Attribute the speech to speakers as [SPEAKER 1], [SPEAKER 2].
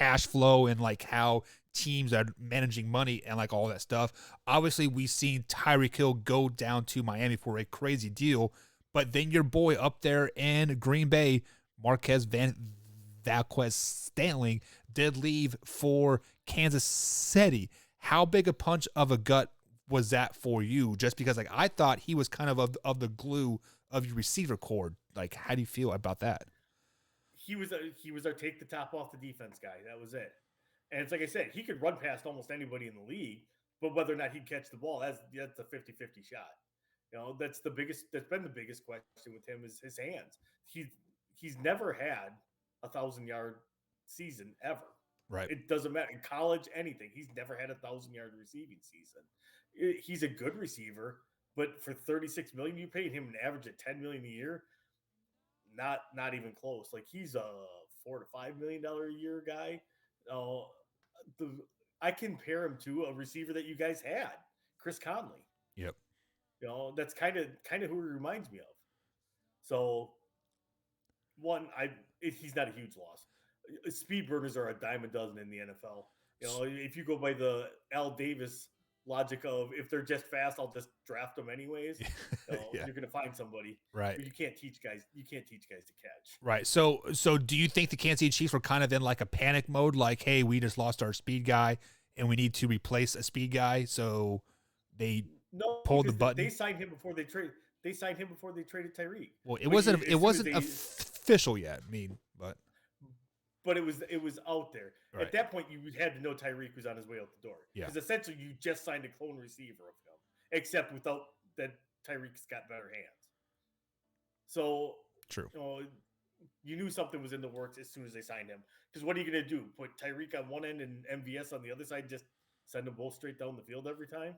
[SPEAKER 1] cash flow and like how teams are managing money and like all that stuff. Obviously, we've seen Tyreek Hill go down to Miami for a crazy deal, but then your boy up there in Green Bay, Marquez Valdes-Scantling, did leave for Kansas City. How big a punch of a gut was that for you? Just because like I thought he was kind of the glue of your receiver core. Like, how do you feel about that?
[SPEAKER 2] He was our take the top off the defense guy. That was it. And it's like I said, he could run past almost anybody in the league, but whether or not he'd catch the ball, that's a 50-50 shot. That's been the biggest question with him is his hands. He's never had 1,000-yard season ever.
[SPEAKER 1] Right.
[SPEAKER 2] It doesn't matter in college, anything. He's never had 1,000-yard receiving season. He's a good receiver, but for $36 million, you paid him an average of $10 million a year. Not even close. Like he's a $4 to $5 million a year guy. I compare him to a receiver that you guys had, Chris Conley.
[SPEAKER 1] Yep.
[SPEAKER 2] That's kind of who he reminds me of. So he's not a huge loss. Speed burners are a dime a dozen in the NFL. If you go by the Al Davis logic of if they're just fast, I'll just draft them anyways.
[SPEAKER 1] Yeah.
[SPEAKER 2] You're going to find somebody,
[SPEAKER 1] right?
[SPEAKER 2] But you can't teach guys. You can't teach guys to catch.
[SPEAKER 1] Right. So do you think the Kansas City Chiefs were kind of in like a panic mode, like, hey, we just lost our speed guy and we need to replace a speed guy, so they pulled the button?
[SPEAKER 2] They signed him before they traded. They signed him before they traded Tyreek.
[SPEAKER 1] Well, it wasn't official yet. I mean,
[SPEAKER 2] but it was out there.
[SPEAKER 1] Right.
[SPEAKER 2] At that point, you had to know Tyreek was on his way out the door.
[SPEAKER 1] Yeah.
[SPEAKER 2] Because essentially, you just signed a clone receiver of him, except without that Tyreek's got better hands. So
[SPEAKER 1] true.
[SPEAKER 2] You knew something was in the works as soon as they signed him. Because what are you going to do? Put Tyreek on one end and MVS on the other side? Just send them both straight down the field every time?